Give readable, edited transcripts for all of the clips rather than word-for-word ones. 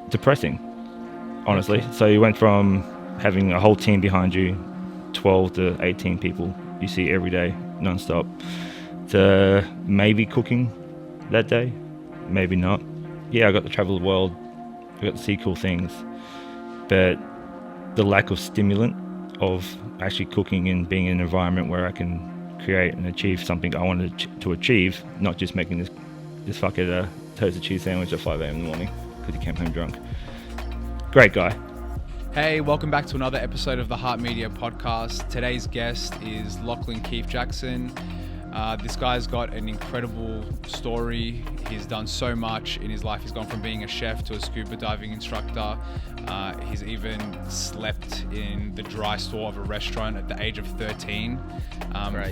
depressing, honestly. So you went from having a whole team behind you, 12 to 18 people you see every day, non-stop, to maybe cooking that day, maybe not. Yeah, I got to travel the world, I got to see cool things, but the lack of stimulant of actually cooking and being in an environment where I can create and achieve something I wanted to achieve, not just making this fucker toasted cheese sandwich at 5 a.m. in the morning because he came home drunk. Great guy. Hey, welcome back to another episode of the Heart Media podcast. Today's guest is Lachlan Keef-Jackson. This guy's got an incredible story. He's done so much in his life. He's gone from being a chef to a scuba diving instructor. He's even slept in the dry store of a restaurant at the age of 13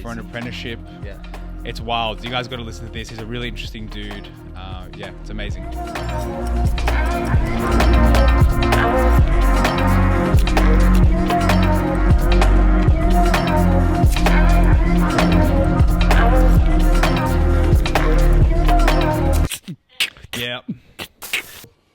for an apprenticeship. Yeah. It's wild. You guys got to listen to this. He's a really interesting dude. Yeah, it's amazing. Yeah.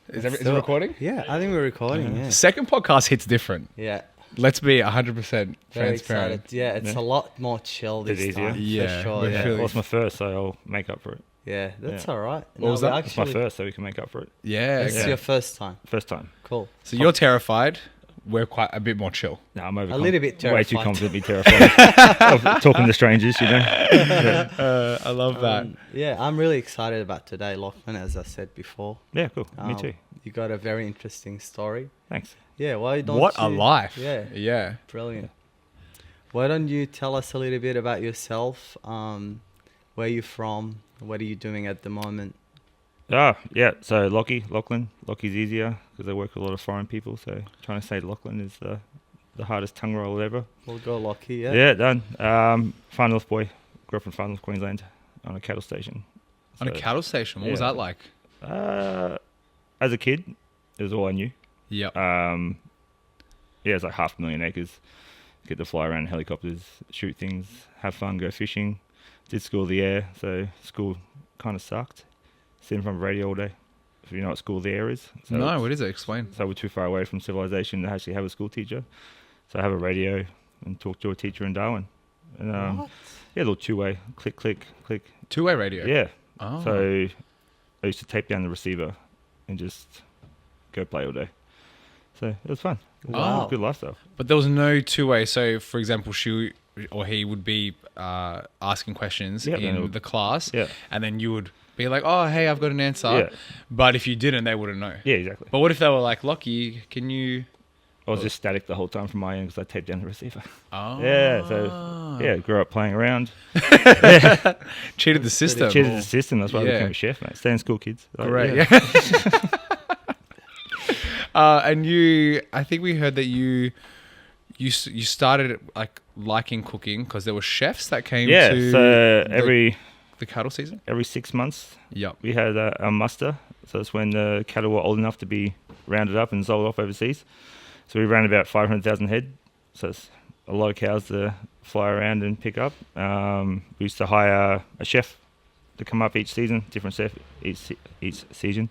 Is it recording? Yeah, I think we're recording. Yeah. Second podcast hits different. Yeah. Let's be 100% Very transparent. excited. Yeah, it's a lot more chill this Bit easier. time. Yeah, For sure. we're Yeah. feeling- Well, it's my first, so I'll make up for it. Yeah, that's Yeah. all right. What was that? It's my first, so we can make up for it. Yeah. It's Okay. your first time. First time. Cool. So you're terrified. We're quite a bit more chill. No, I'm over. A little bit Way too terrified. confidently terrified of talking to strangers, you know. I love that. Yeah, I'm really excited about today, Lachlan, as I said before. Yeah, cool. Me too. You got a very interesting story. Thanks. Yeah, why don't What you... a life. Yeah, Yeah. brilliant. Why don't you tell us a little bit about yourself? Where you from? What are you doing at the moment? Yeah. So Lachlan. Lockie's easier because I work with a lot of foreign people. So trying to say Lachlan is the hardest tongue roll ever. We'll go Lachie, yeah? Yeah, done. Far North boy. Grew up in Far North Queensland on a cattle station. On a cattle station. What was yeah. that like? As a kid, it was all I knew. Yep. It's like 500,000 acres. Get to fly around in helicopters, shoot things, have fun, go fishing. Did school of the air, so school kind of sucked. Sitting from radio all day. If you know what school of the air is. So No, what is it? Explain. So we're too far away from civilization to actually have a school teacher. So I have a radio and talk to a teacher in Darwin. And What? yeah, a little two-way, click, click, click. Two-way radio? Yeah. Oh. So I used to tape down the receiver and just go play all day. So it was fun. It was Wow. a good lifestyle. But there was no two-way. So, for example, she or he would be asking questions Yeah, then it in would- the class. Yeah. And then you would be like, oh, hey, I've got an answer. Yeah. But if you didn't, they wouldn't know. Yeah, exactly. But what if they were like, Lachie, can you... I was just static the whole time from my end because I taped down the receiver. Oh. Yeah, so yeah, grew up playing around. Cheated the system. Cheated the system. That's why I Yeah. became a chef, mate. Stay in school, kids. Like, Great. yeah. Yeah. And you, I think we heard that you started like liking cooking because there were chefs that came Yeah, to so every the cattle season. 6 months Yep. we had a muster. So it's when the cattle were old enough to be rounded up and sold off overseas. So we ran about 500,000 head. So it's a lot of cows to fly around and pick up. We used to hire a chef to come up each season, different chef each season.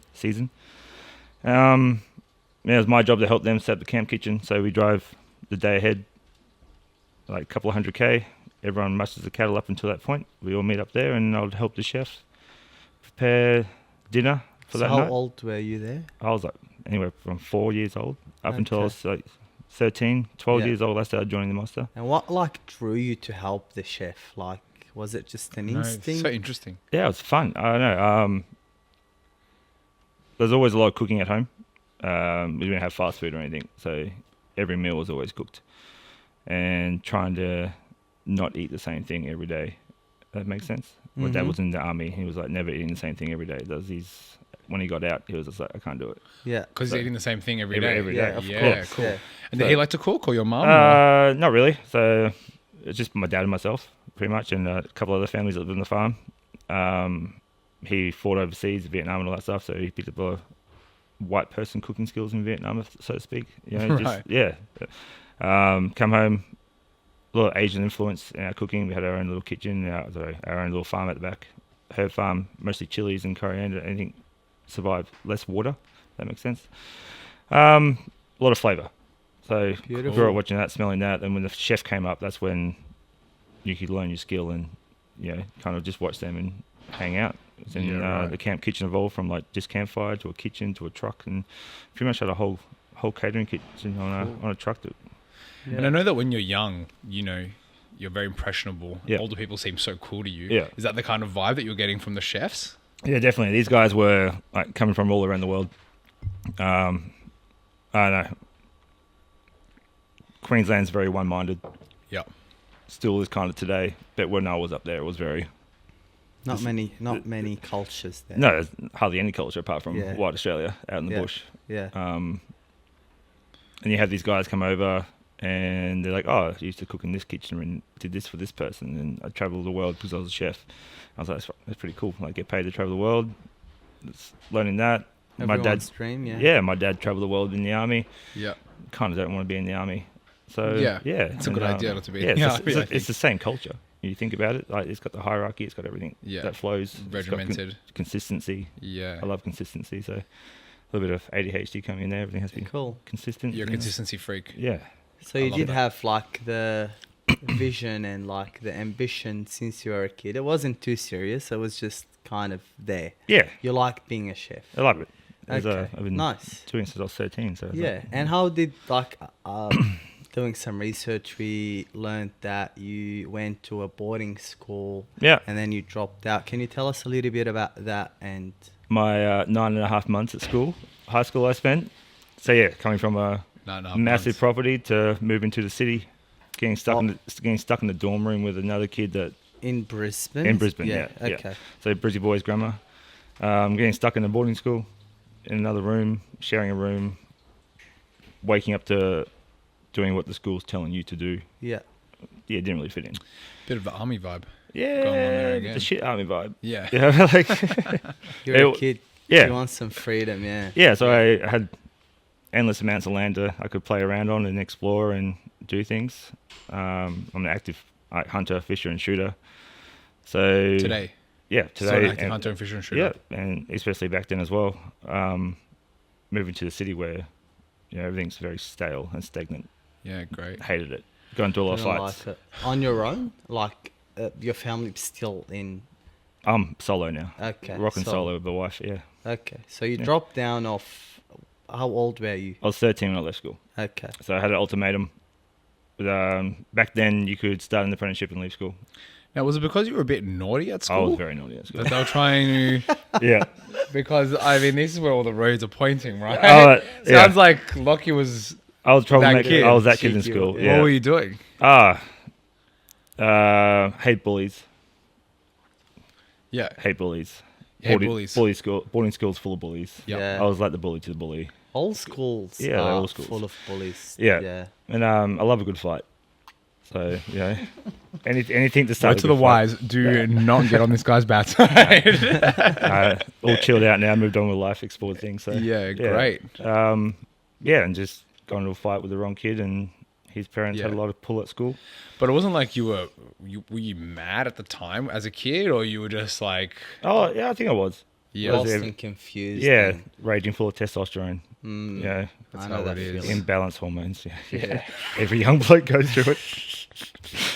It was my job to help them set up the camp kitchen. So we drove the day ahead, like a couple of 100K. Everyone musters the cattle up until that point. We all meet up there, and I would help the chef prepare dinner for So that how night. old were you there? I was like anywhere from 4 years old up until I Okay. was like 13, 12 Yeah. years old. I started joining the muster. And what drew you to help the chef? Was it just an No, instinct? so interesting. Yeah, it was fun. I don't know. There's always a lot of cooking at home. We didn't have fast food or anything, so every meal was always cooked. And trying to not eat the same thing every day. That makes sense. My dad Mhm. was in the army. He was like never eating the same thing every day. When he got out, he was just like, I can't do it. Yeah. Because So- he's eating the same thing every Every- day. every Yeah, day. of Yeah, course. cool. Yeah. And did he like to cook or your mum? Not really. So it's just my dad and myself, pretty much, and a couple other families that live on the farm. He fought overseas, Vietnam and all that stuff, so he picked up a white person cooking skills in Vietnam, so to speak. You know, Right. Come home, a lot of Asian influence in our cooking. We had our own little kitchen, our own little farm at the back. Herb farm, mostly chilies and coriander. Anything survived. Less water, That makes sense. A lot of flavour. So Beautiful. grew up watching that, smelling that, and when the chef came up, that's when you could learn your skill and kind of just watch them and hang out. And right. the camp kitchen evolved from like just campfire to a kitchen to a truck, and pretty much had a whole catering kitchen on a truck. And I know that when you're young, you're very impressionable. Yeah. Older people seem so cool to you. Yeah. Is that the kind of vibe that you're getting from the chefs? Yeah, definitely. These guys were like coming from all around the world. I don't know. Queensland's very one-minded. Yeah. Still is kind of today, but when I was up there, it was very. Not many cultures there. No, there's hardly any culture apart from Yeah. white Australia out in the Yeah. bush. Yeah. And you have these guys come over and they're like, oh, I used to cook in this kitchen and did this for this person. And I traveled the world because I was a chef. I was like, that's pretty cool. I get paid to travel the world. It's learning that. Everyone's dream, yeah. Yeah, my dad traveled the world in the army. Yeah. Kind of don't want to be in the army. So, Yeah. yeah. It's a good idea not to be in the it's, army, I think. it's the same culture. You think about it, like it's got the hierarchy, it's got everything that flows. It's got Regimented. consistency. Yeah. I love consistency. So a little bit of ADHD coming in there. Everything has to be Cool. consistent. You're a consistency freak. Yeah. So you love did that. have like the vision and like the ambition since you were a kid. It wasn't too serious. It was just kind of there. Yeah. You like being a chef. I love it. Okay. I've been Nice. doing it since I was 13. So it's Yeah. like- And how did like doing some research, we learned that you went to a boarding school. Yeah. And then you dropped out. Can you tell us a little bit about that? And My 9.5 months at school, high school I spent. So yeah, coming from a 9.5 massive months. property to moving to the city, getting stuck in the dorm room with another kid that in Brisbane? in Brisbane. Yeah. Okay. So Brizzy Boys Grammar. Getting stuck in a boarding school, in another room, sharing a room, waking up to doing what the school's telling you to do. Yeah. Yeah, it didn't really fit in. Bit of the army vibe. Yeah, Going on there again. the shit army vibe. Yeah. Yeah, like You're a kid. Yeah. You want some freedom, yeah. yeah. So I had endless amounts of land I could play around on and explore and do things. I'm an active hunter, fisher, and shooter. So Today. yeah, So today, an active hunter and fisher and shooter. yeah, and especially back then as well. Moving to the city where everything's very stale and stagnant. Yeah, great. Hated it. Going to a lot of You don't fights. like it. On your own? Like your family's still in... I'm solo now. Okay. Rocking solo with the wife. Yeah, Okay. So you Yeah. dropped down off... How old were you? I was 13 when I left school. Okay. So I had an ultimatum. But, back then, you could start an apprenticeship and leave school. Now, was it because you were a bit naughty at I school? was very naughty at school. That they were trying to... Yeah. Because, I mean, this is where all the roads are pointing, right? Oh, yeah. Sounds like Lachie was... I was troublemaker. kid. I was that kid in Cheeky school. one. Yeah. What were you doing? Hate bullies. Yeah. Hate bullies. Hate bullies. Boarding school's full of bullies. Yep. Yeah. I was like the bully to the bully. All schools Yeah, they're are all schools. full of bullies. Yeah. Yeah. And I love a good fight. So, anything to start Word a to the good fight. wise, do not get on this guy's bad side. All chilled out now, moved on with life, explored things. So Yeah, great. Yeah, and just got into a fight with the wrong kid, and his parents had a Yeah. lot of pull at school. But it wasn't like were you mad at the time as a kid, or you were just like, Oh, yeah, I think I was. yeah, Lost there- and confused. Yeah, and- raging full of testosterone. Mm, Yeah, That's I how know that it is. feeling. imbalanced hormones. Yeah. Yeah. Every young bloke goes through it.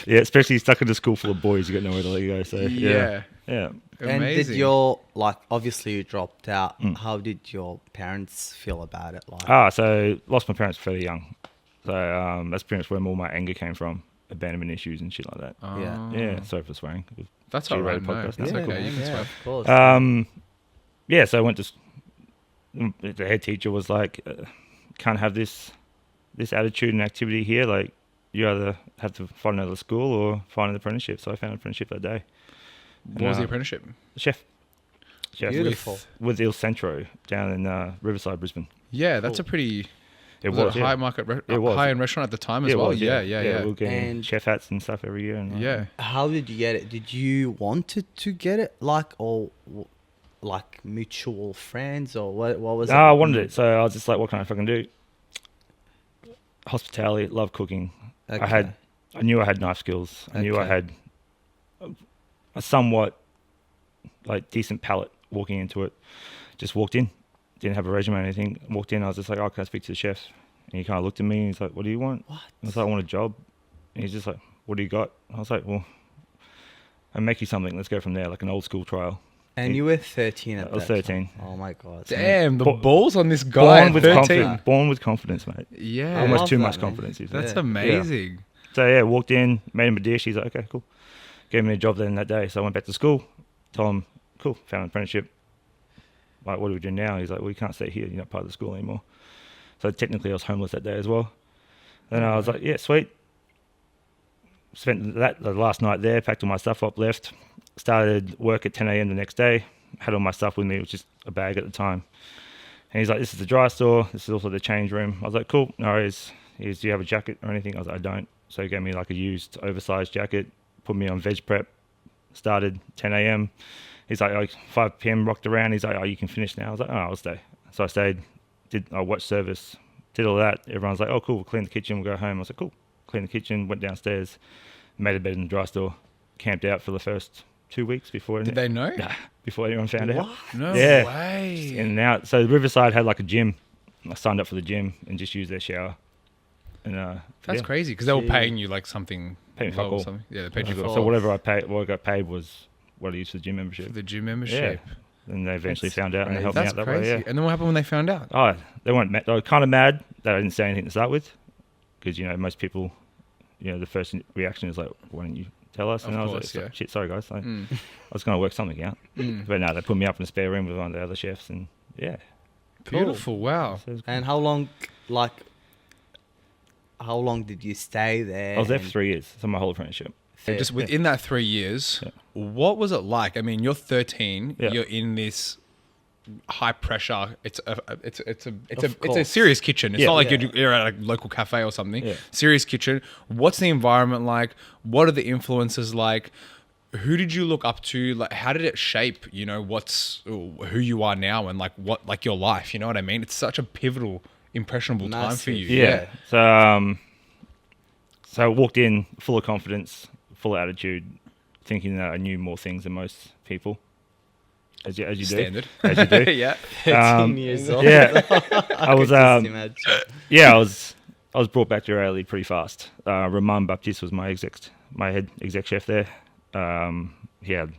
Yeah, especially stuck in a school full of boys, you got nowhere to let you go. So yeah, yeah. And did amazing. your, like, obviously you dropped out. Mm. How did your parents feel about it? Like, So lost my parents fairly young. So that's pretty much where all my anger came from, abandonment issues and shit like that. Yeah. Oh. Yeah, sorry for swearing. That's all right. G-rated No, podcast that's now. okay. You can swear. of course. Yeah, so I went to. The head teacher was like, "Can't have this attitude and activity here. Like, you either have to find another school or find an apprenticeship." So I found an apprenticeship that day. What was the apprenticeship? Chef Beautiful. with Il Centro down in Riverside, Brisbane. Yeah, that's Cool. a pretty. It Was it was a high market, It was. high end restaurant at the time as It well? was, Yeah. We were getting And- chef hats and stuff every year. And Yeah. How did you get it? Did you wanted to get it, like, or like mutual friends, or what was it? No, I wanted it, so I was just like, "What can I fucking do?" Hospitality, love cooking. Okay. I knew I had knife skills. I knew I Okay. had a somewhat like decent palate walking into it. Just walked in, didn't have a resume or anything. Walked in, I was just like, oh, can I speak to the chef? And he kind of looked at me and he's like, what do you want? What? I was like, I want a job. And he's just like, what do you got? I was like, well, I'll make you something. Let's go from there, like an old school trial. And you were 13 at I was that 13. time. Oh my god. Damn, the Bo- balls on this guy. Born with 13. confidence. Born with confidence, mate. Yeah. I Almost love too that, much man. confidence. He said. That's Yeah. amazing. So yeah, walked in, made him a dish. He's like, okay, cool. Gave me a job then that day. So I went back to school. Told him, cool, found an apprenticeship. Like, what do we do now? He's like, well, you can't stay here. You're not part of the school anymore. So technically, I was homeless that day as well. And I was like, yeah, sweet. Spent the last night there, packed all my stuff up, left. Started work at 10 a.m. the next day. Had all my stuff with me, which is a bag at the time. And he's like, this is the dry store. This is also the change room. I was like, cool, no worries. He goes, do you have a jacket or anything? I was like, I don't. So he gave me like a used, oversized jacket, put me on veg prep. Started 10 a.m. He's like, oh, 5 p.m. rocked around. He's like, oh, you can finish now. I was like, oh, I'll stay. So I stayed, I watched service, did all that. Everyone's like, oh, cool, we'll clean the kitchen, we'll go home. I was like, cool. Cleaned the kitchen, went downstairs, made a bed in the dry store, camped out for the first 2 weeks before. Did they know? Before anyone found out. No Yeah. way. And now, so Riverside had like a gym. I signed up for the gym and just used their shower. And That's yeah, crazy because they were Gee. paying you like something. Paid me low fuck or all. something. Yeah, they paid you Fuck So off. whatever I got paid was what I used for the gym membership. for the gym membership. And they eventually That's found out and they helped me That's out that crazy. way. Yeah. And then what happened when they found out? Oh, they weren't mad. They were kind of mad that I didn't say anything to start with, because most people, the first reaction is like, "Why didn't you tell us?" And Of I was course, like, yeah. "Shit, sorry guys, I Mm. was going to work something out." Mm. But no, they put me up in a spare room with one of the other chefs, and yeah, Beautiful. Wow. so it was And how long did you stay there? I was there for and 3 years, so my whole apprenticeship. And just within that 3 years, Yeah. what was it like? I mean, you're 13. Yeah. You're in this high pressure. It's a course. serious kitchen. It's Yeah. not like Yeah. you're at a local cafe or something. Yeah. Serious kitchen. What's the environment like? What are the influences like? Who did you look up to? Like, how did it shape? Who you are now and like your life. You know what I mean? It's such a pivotal, impressionable time for Massive. you. Yeah. So I walked in full of confidence, full of attitude, thinking that I knew more things than most people, as you do. Standard. As you do. Yeah. 13 years old. Yeah, I was. could just imagine. Yeah, I was brought back to reality pretty fast. Roman Baptiste was my head exec chef there. He had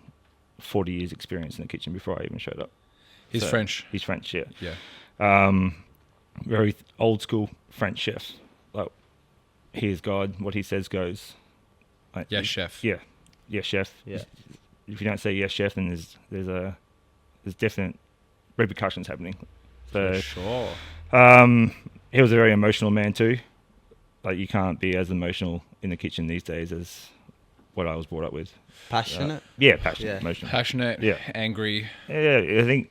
40 years experience in the kitchen before I even showed up. He's So, French. He's French, yeah. Yeah. Very old school French chef. Like, he is God. What he says goes. Like, Yes, chef. Yeah, yes, chef. Yeah. If you don't say yes, chef, then there's definite repercussions happening. So, For sure. he was a very emotional man too. Like, you can't be as emotional in the kitchen these days as what I was brought up with. Passionate. Yeah, passionate, Yeah. emotional. Passionate. Yeah. Angry. Yeah, I think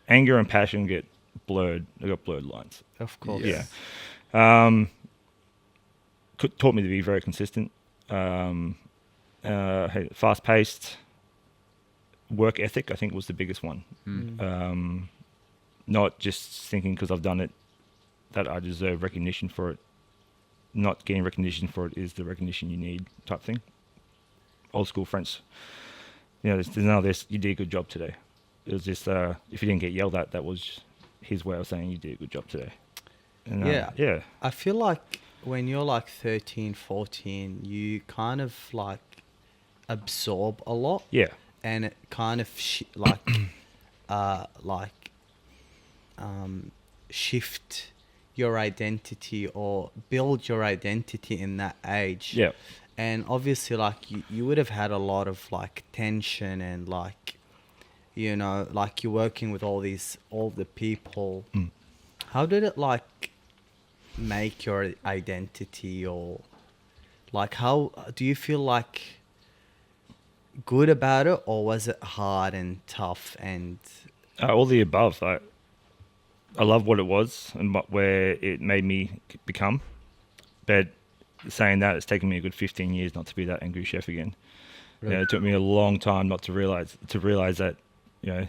anger and passion get blurred. They got blurred lines. Of course. Yeah. Taught me to be very consistent. Fast paced. Work ethic, I think, was the biggest one. Not just thinking because I've done it that I deserve recognition for it. Not getting recognition for it is the recognition you need, type thing. Old school French. There's none of this, you did a good job today. It was just, if you didn't get yelled at, that was his way of saying you did a good job today. And, Yeah. Yeah. I feel like when you're like 13, 14, you kind of like absorb a lot. Yeah. And it kind of shift your identity or build your identity in that age. Yeah. And obviously, like, you would have had a lot of like tension and like, like you're working with all the people. How did it like make your identity, or like how do you feel like good about it, or was it hard and tough and All the above. I love what it was and where it made me become. But saying that, it's taken me a good 15 years not to be that angry chef again. Really? It took me a long time not to realize that, you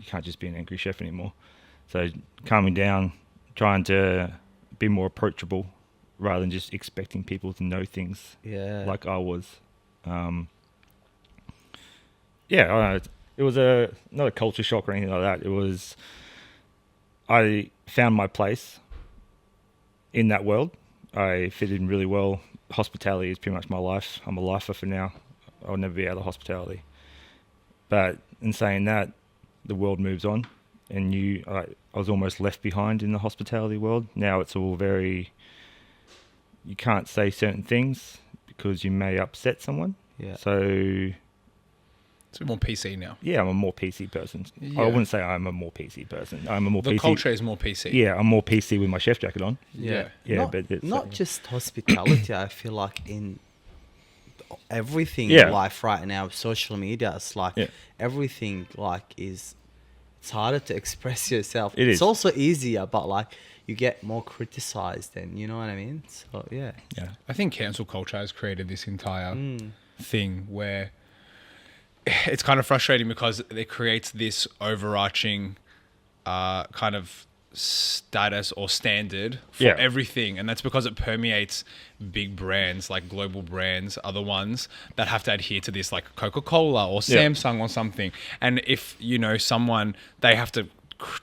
can't just be an angry chef anymore. So calming down, trying to be more approachable rather than just expecting people to know things like I was. It was not a culture shock or anything like that. It was I found my place in that world. I fit in really well. Hospitality is pretty much my life. I'm a lifer for now. I'll never be out of hospitality. But in saying that, the world moves on, and I was almost left behind in the hospitality world. Now it's all very, you can't say certain things because you may upset someone. Yeah. So It's a bit more PC now. yeah, I'm a more PC person. Yeah. I wouldn't say I'm a more PC person. I'm a more The PC. culture is more PC. Yeah, I'm more PC with my chef jacket on. Yeah. Yeah, not, but it's, not just hospitality. I feel like in everything Yeah. in life right now, social media, it's like Yeah. everything like it's harder to express yourself. It It's is. also easier, but like you get more criticized, and you know what I mean. So yeah. Yeah. I think cancel culture has created this entire thing where it's kind of frustrating because it creates this overarching kind of status or standard for Yeah. everything, and that's because it permeates big brands like global brands are the ones that have to adhere to this, like Coca-Cola or Yeah. Samsung or something. And if someone, they have to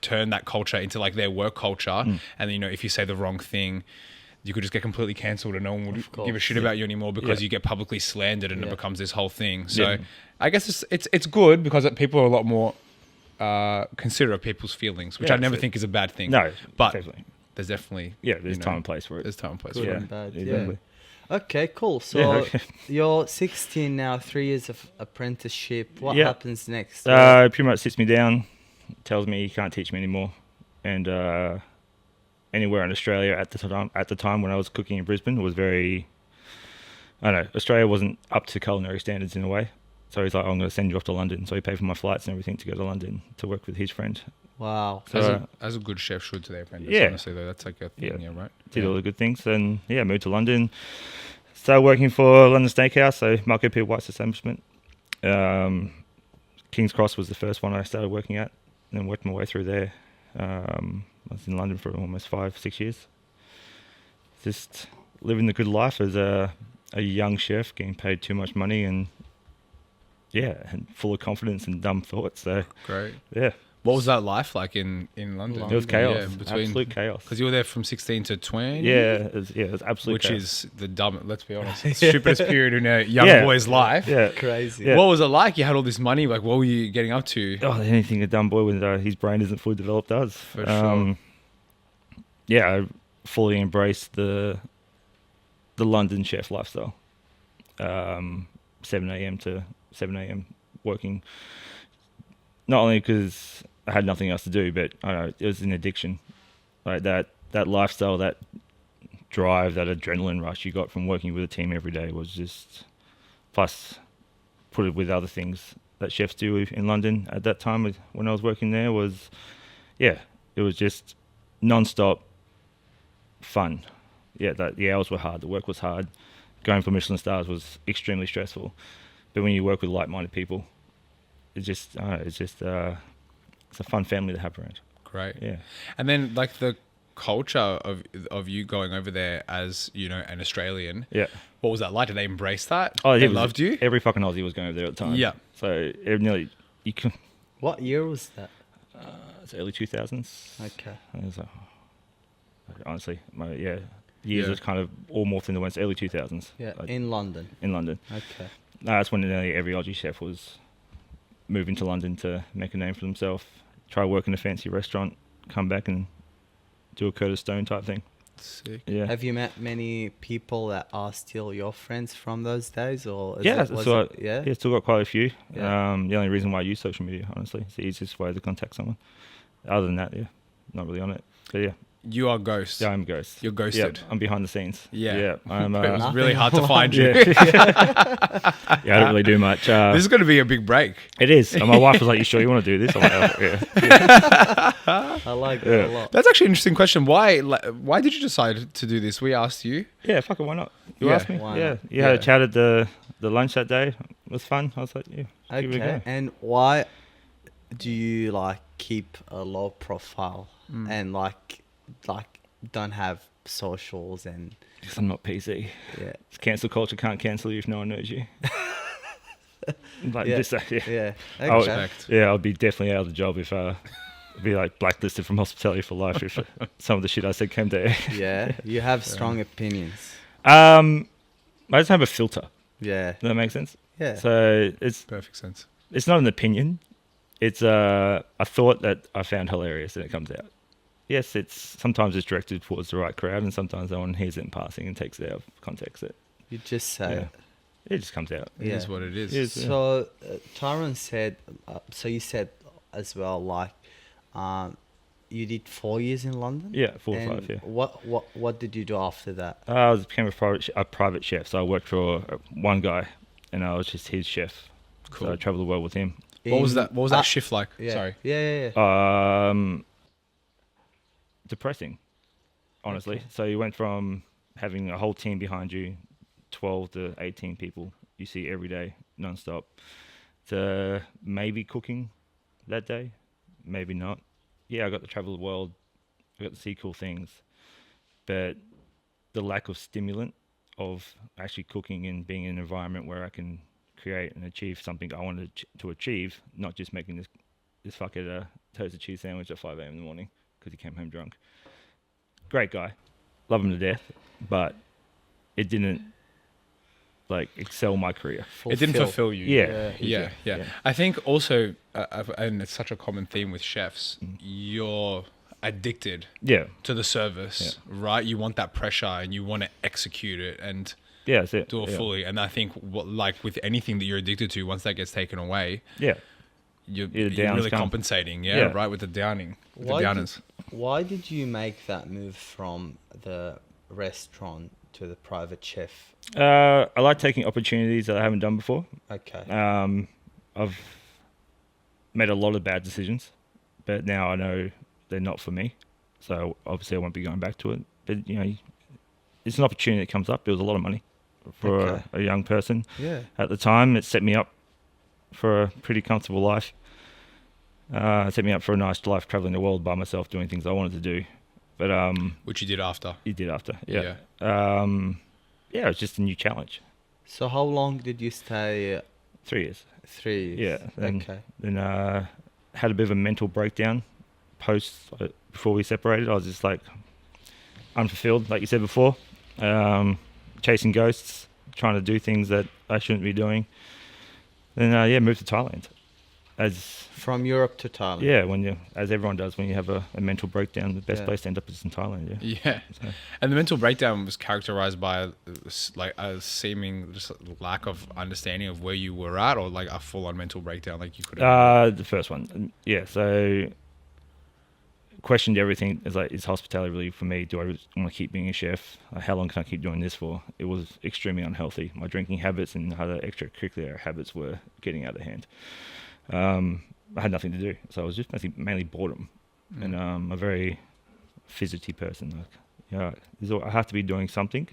turn that culture into like their work culture, and if you say the wrong thing, you could just get completely cancelled and no one would course. give a shit about you anymore because Yeah. you get publicly slandered and it Yeah. becomes this whole thing. So Yeah. I guess it's good because people are a lot more considerate of people's feelings, which Yeah, I never so- think is a bad thing. No, but definitely. there's definitely There's time and place for it. There's time and place Good for it. and bad. exactly. Yeah. Okay, cool. So Yeah, okay. you're 16 now, 3 years of apprenticeship. What Yeah. happens next? Pretty much sits me down, tells me he can't teach me anymore, and anywhere in Australia at the time when I was cooking in Brisbane was very, I don't know, Australia wasn't up to culinary standards in a way. So he's like, I'm going to send you off to London. So he paid for my flights and everything to go to London to work with his friend. Wow. So As a good chef should to their apprentice, Yeah. honestly, though. That's like a thing, yeah, right? did Yeah. all the good things, and moved to London. Started working for London Steakhouse, so Marco Pierre White's establishment. King's Cross was the first one I started working at, and then worked my way through there. I was in London for almost 5-6 years. Just living the good life as a young chef, getting paid too much money, and and full of confidence and dumb thoughts. So Great. yeah, What was that life like in London? it was chaos, Yeah, absolute chaos. Because you were there from 16 to 20? Yeah, it was absolute Which chaos. is the dumb, let's be honest, the stupidest period in a young Yeah. boy's life. Yeah. Crazy. Yeah. What was it like? You had all this money. Like, what were you getting up to? Oh, anything a dumb boy with his brain isn't fully developed does. For sure. Yeah, I fully embraced the London chef lifestyle. 7 a.m. to 7 a.m. working. Not only because I had nothing else to do, but I don't know, it was an addiction. Like that lifestyle, that drive, that adrenaline rush you got from working with a team every day was just, plus put it with other things that chefs do in London at that time when I was working there was, it was just non-stop fun. Yeah, the hours were hard, the work was hard. Going for Michelin stars was extremely stressful. But when you work with like-minded people, it's a fun family to have around. Great. Yeah. And then, like, the culture of you going over there as, an Australian. Yeah. What was that like? Did they embrace that? Oh, They it was- loved you? Every fucking Aussie was going over there at the time. Yeah. So you can. What year was that? It's early 2000s. Okay. It was, honestly, years Yeah. is kind of all morphed into when it's early 2000s. Yeah, like, in London. in London. Okay. That's when nearly every Aussie chef was moving to London to make a name for themselves, try work in a fancy restaurant, come back and do a Curtis Stone type thing. Sick. Yeah. Have you met many people that are still your friends from those days, or Yeah, yeah? still got quite a few. Yeah. The only reason why I use social media, honestly, it's the easiest way to contact someone. Other than that, not really on it. But yeah, You are ghost. I'm Ghost. You're ghosted. Yeah, I'm behind the scenes. Yeah. I'm. It was Nothing really hard to find you. yeah. I don't really do much. This is going to be a big break. It is. And my wife was like, "You sure you want to do this?" I'm like, yeah. I like that a lot. That's actually an interesting question. Why did you decide to do this? We asked you. Yeah, fuck it, why not? You Yeah. asked me. Why Yeah, not? you had Yeah. a chat at the lunch that day. It was fun. I was like, yeah, give it a Okay. go. And why do you keep a low profile and like don't have socials and Because I'm not PC. yeah It's cancel culture can't cancel you if no one knows you. Like Yeah. this, yeah. yeah I would- okay. Respect. Yeah, I'd be definitely out of the job if be like blacklisted from hospitality for life if some of the shit I said came to air. Yeah, you have strong opinions. I just have a filter. Yeah. Does that make sense? Yeah. So Perfect sense. it's not an opinion. It's a thought that I found hilarious and it comes out. Yes, sometimes it's directed towards the right crowd and sometimes no one hears it in passing and takes it out of context. You just say Yeah. it. It just comes out. It Yeah. is what it is. It is. So Tyron said, so you said as well, like, you did 4 years in London. Yeah, 4 or And 5, yeah. What did you do after that? I became a private chef, so I worked for one guy and I was just his chef. Cool. So I traveled the world with him. What was that shift like? Yeah. Sorry. Yeah. Depressing, honestly. Okay. So you went from having a whole team behind you, 12 to 18 people you see every day, non-stop, to maybe cooking that day, maybe not. Yeah, I got to travel the world, I got to see cool things, but the lack of stimulant of actually cooking and being in an environment where I can create and achieve something I wanted to achieve, not just making this fucker a toasted cheese sandwich at 5 a.m. in the morning because he came home drunk. Great guy, love him to death, but it didn't like excel my career. It didn't fulfill you. Yeah. Yeah. I think also, and it's such a common theme with chefs, you're addicted Yeah, to the service, right? You want that pressure and you want to execute it and yeah, that's it. do it fully. And I think, like with anything that you're addicted to, once that gets taken away, Yeah, you're downs really come. compensating, Yeah. right? With the downing, with Why the did- downers. Why did you make that move from the restaurant to the private chef? I like taking opportunities that I haven't done before. Okay. I've made a lot of bad decisions, but now I know they're not for me. So obviously I won't be going back to it. But you know, it's an opportunity that comes up. It was a lot of money for Okay. a young person Yeah. at the time. It set me up for a pretty comfortable life. It set me up for a nice life, traveling the world by myself, doing things I wanted to do. But Which you did after. you did after, yeah. Yeah, it was just a new challenge. So how long did you stay? 3 years. 3 years. Yeah. Then, Okay. Then had a bit of a mental breakdown before we separated. I was just like unfulfilled, like you said before, chasing ghosts, trying to do things that I shouldn't be doing. Then moved to Thailand. From Europe to Thailand. Yeah, as everyone does when you have a mental breakdown, the best Yeah. place to end up is in Thailand. Yeah. Yeah. So, And the mental breakdown was characterized by like a seeming just lack of understanding of where you were at, or like a full-on mental breakdown, like you could have. the first one, yeah. So questioned everything. It's like, is hospitality really for me? Do I want to keep being a chef? How long can I keep doing this for? It was extremely unhealthy. My drinking habits and other extracurricular habits were getting out of hand. I had nothing to do, so I was just mainly boredom, and I'm a very fidgety person. Like, I have to be doing something.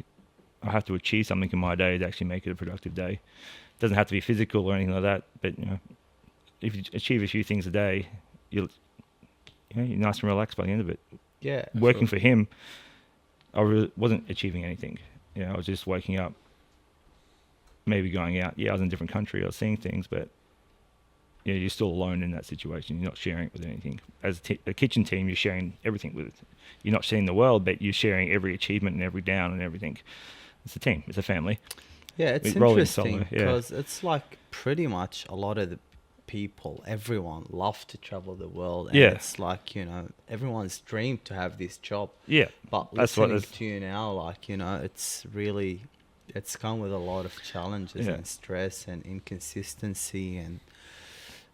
I have to achieve something in my day to actually make it a productive day. It doesn't have to be physical or anything like that, but if you achieve a few things a day, you're nice and relaxed by the end of it. Yeah. Working for him, I really wasn't achieving anything. I was just waking up, maybe going out. Yeah, I was in a different country. I was seeing things, but you're still alone in that situation. You're not sharing it with anything. As a kitchen team, you're sharing everything with it. You're not seeing the world, but you're sharing every achievement and every down and everything. It's a team. It's a family. Yeah, it's We roll in interesting solo, yeah. because it's like pretty much a lot of the people, everyone love to travel the world. And Yeah. it's like, everyone's dream to have this job. Yeah. But That's what listening it's- to you now, like, it's come with a lot of challenges Yeah. and stress and inconsistency and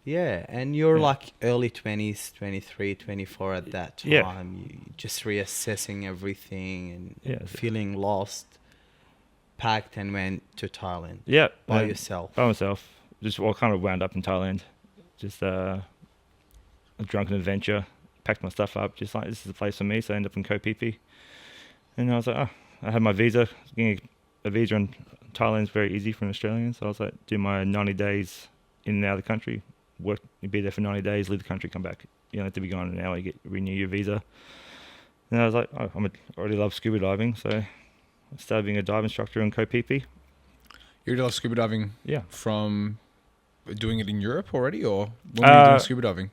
you're Yeah. like early 20s, 23, 24 at that time. Yeah. You just reassessing everything and Yeah. feeling lost, packed and went to Thailand Yeah. by and yourself. By myself. Kind of wound up in Thailand. Just a drunken adventure. Packed my stuff up. Just like, this is the place for me. So I ended up in Koh Phi Phi. And I was like, I had my visa. Getting a visa in Thailand is very easy for an Australian. So I was like, do my 90 days in and out of the country. Work, be there for 90 days, leave the country, come back. You don't have to be gone in an hour, you renew your visa. And I was like, I already love scuba diving. So I started being a dive instructor in Koh Phi Phi. You already love scuba diving Yeah. from doing it in Europe already, or when were you doing scuba diving?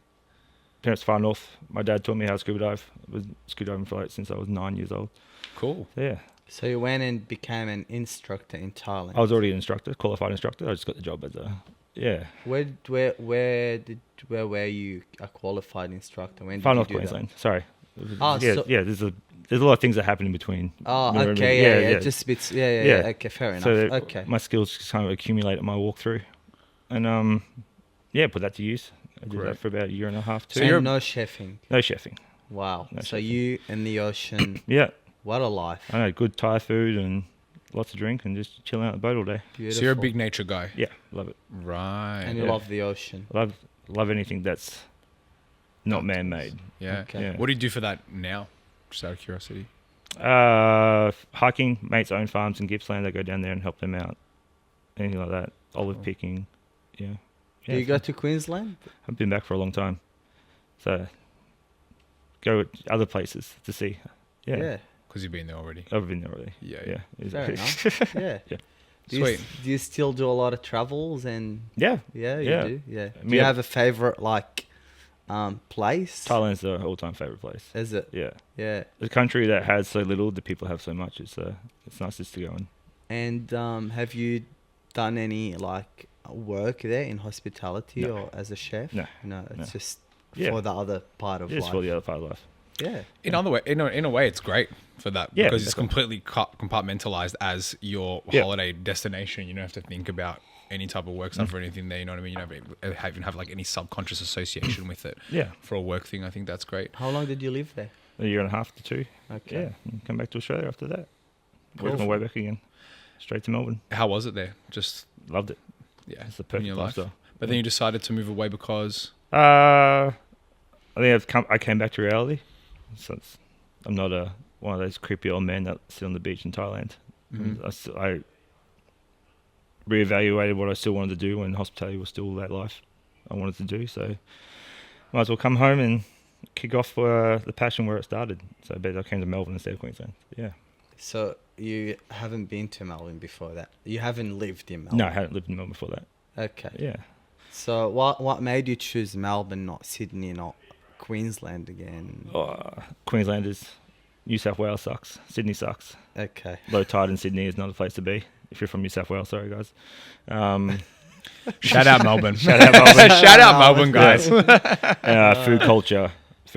parents far north. My dad taught me how to scuba dive. I was scuba diving for since I was 9 years old. Cool. So, yeah. So you went and became an instructor in Thailand. I was already an instructor, qualified instructor. I just got the job as a, Where were you a qualified instructor? When far did north you do Queensland. Sorry. Oh, yeah, so- yeah. There's a lot of things that happen in between. Oh, You know what I okay, mean? yeah. Just bits. Yeah. Okay, fair enough. So Okay. my skills just kind of accumulate at my walkthrough, and put that to use. I did Great. that for about a year and a half too. So you're- And no chefing. No chefing. Wow. No So chefing. you in the ocean. Yeah, What a life. I know. Good Thai food and lots of drink and just chilling out the boat all day. Beautiful. So you're a big nature guy. Yeah, love it. Right. And you yeah. love the ocean. Love anything that's not man-made. Yeah. Okay. Yeah. What do you do for that now? Just out of curiosity. Hiking, mates own farms in Gippsland. I go down there and help them out. Anything like that. Olive Cool. picking. Yeah. Do you go to Queensland? I've been back for a long time, so go to other places to see. Yeah, Because you've been there already. I've been there already. Yeah. Yeah, Fair enough. Yeah. Yeah. Sweet. Do you still do a lot of travels and Yeah, yeah, you Yeah. do? Yeah. I Do mean, you have a favorite place? Thailand's the all-time favorite place. Is it? Yeah, Yeah. the country that has so little, the people have so much. It's nice just to go in. And have you done any work there in hospitality No. or as a chef? No. No, it's No. just Yeah. for the other part of Just life. for the other part of life. Yeah. In a way, it's great for that Yeah, because it's definitely. completely compartmentalized as your Yeah. holiday destination. You don't have to think about any type of work stuff or anything there. You know what I mean? You don't even have like any subconscious association with it Yeah, for a work thing. I think that's great. How long did you live there? a year and a half to 2. Okay. Yeah, and come back to Australia after that. Cool. Worked my way back again, straight to Melbourne. How was it there? Just Loved it. yeah, It's the in perfect your life. lifestyle. But then you decided to move away because I think I came back to reality. So I'm not one of those creepy old men that sit on the beach in Thailand. Mhm. I reevaluated what I still wanted to do when hospitality was still that life I wanted to do. So might as well come home and kick off the passion where it started. So I came to Melbourne instead of Queensland. Yeah. So you haven't been to Melbourne before that? You haven't lived in Melbourne? No, I hadn't lived in Melbourne before that. Okay. Yeah. So what made you choose Melbourne, not Sydney, not Queensland again? Queenslanders, New South Wales sucks. Sydney sucks. Okay. Low tide in Sydney is not a place to be. If you're from New South Wales, sorry guys. shout out Melbourne. Shout out Melbourne. Shout out Melbourne, guys. Food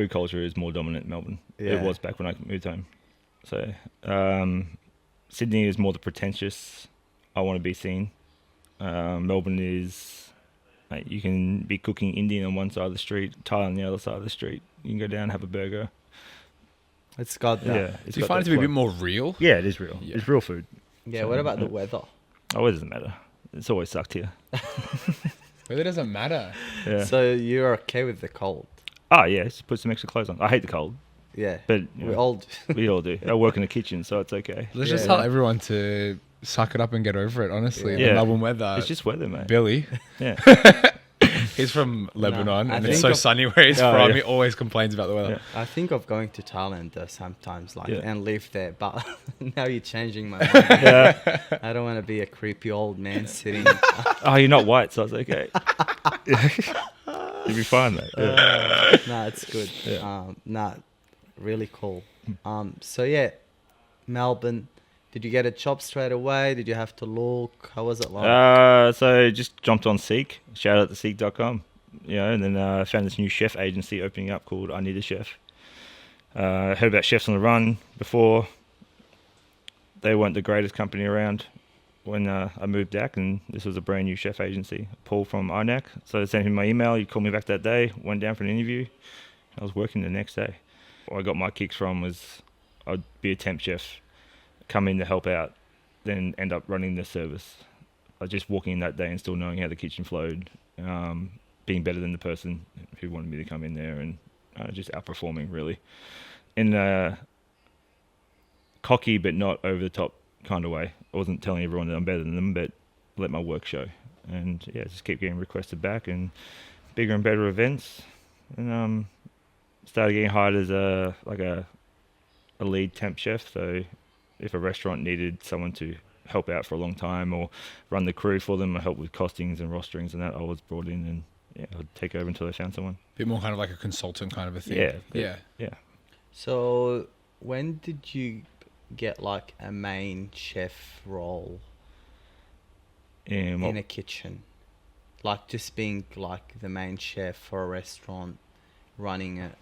culture is more dominant in Melbourne. Yeah. It was back when I moved home. So Sydney is more the pretentious. I want to be seen. Melbourne is, mate, you can be cooking Indian on one side of the street, Thai on the other side of the street. You can go down and have a burger. It's got that. Yeah. Do you find it to be a bit more real? Yeah, it is real. Yeah. It's real food. Yeah, So, what about the yeah. weather? Oh, it doesn't matter. It's always sucked here. Weather doesn't matter. Yeah. So you're okay with the cold? Oh, yeah. Just put some extra clothes on. I hate the cold, Yeah. but you We know, all do. we all do. I work in the kitchen, so it's okay. Let's Yeah. just tell everyone to suck it up and get over it. Honestly, Yeah. the Melbourne weather. It's just weather, mate. Billy. Yeah. He's from Lebanon, I and it's think so of- sunny where he's Oh, from. yeah. He always complains about the weather. Yeah. I think of going to Thailand sometimes, Yeah. and live there. But now you're changing my mind. Yeah. I don't want to be a creepy old man sitting. Oh, you're not white, so it's okay. You'll be fine, mate. Yeah. No, it's good. Yeah. No, really cool. So yeah, Melbourne. Did you get a job straight away? Did you have to look? How was it like? So just jumped on Seek. Shout out to Seek.com. You know, and then I found this new chef agency opening up called I Need a Chef. Heard about Chefs on the Run before. They weren't the greatest company around when I moved back, and this was a brand new chef agency. Paul from INAC. So I sent him my email. He called me back that day. Went down for an interview. I was working the next day. What I got my kicks from was I'd be a temp chef, come in to help out, then end up running the service. I just walking in that day and still knowing how the kitchen flowed, being better than the person who wanted me to come in there, and just outperforming really in a cocky but not over the top kind of way. I wasn't telling everyone that I'm better than them, but let my work show. And yeah, just keep getting requested back and bigger and better events, and started getting hired as a lead temp chef. So if a restaurant needed someone to help out for a long time or run the crew for them or help with costings and rosterings and that, I was brought in and yeah, I'd take over until they found someone. Bit more kind of like a consultant kind of a thing. Yeah, Yeah. yeah. So when did you get like a main chef role And in a kitchen? Like just being like the main chef for a restaurant, running it.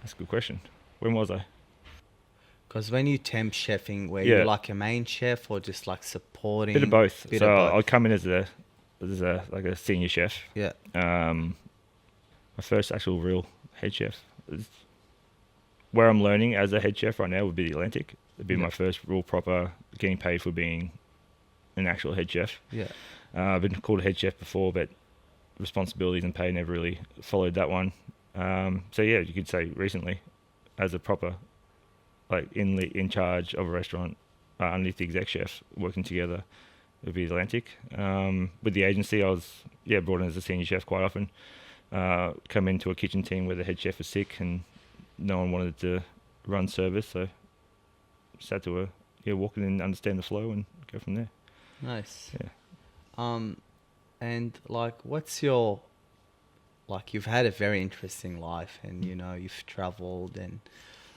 that's a good question. When was I? Because when you temp chefing, were Yeah. you like a main chef or just like supporting? Bit of both. Bit So of both. I'd come in as a like a senior chef. Yeah. My first actual real head chef. Where I'm learning as a head chef right now would be the Atlantic. It'd be Yeah. my first real proper getting paid for being an actual head chef. Yeah. I've been called a head chef before, but responsibilities and pay never really followed that one. So yeah, you could say recently, as a proper, like in charge of a restaurant, underneath the exec chef, working together, it would be the Atlantic. With the agency, I was brought in as a senior chef quite often. Come into a kitchen team where the head chef was sick and no one wanted to run service, so just had to walk in and understand the flow and go from there. Nice. Yeah. And like, what's your, like, you've had a very interesting life, and you know you've traveled, and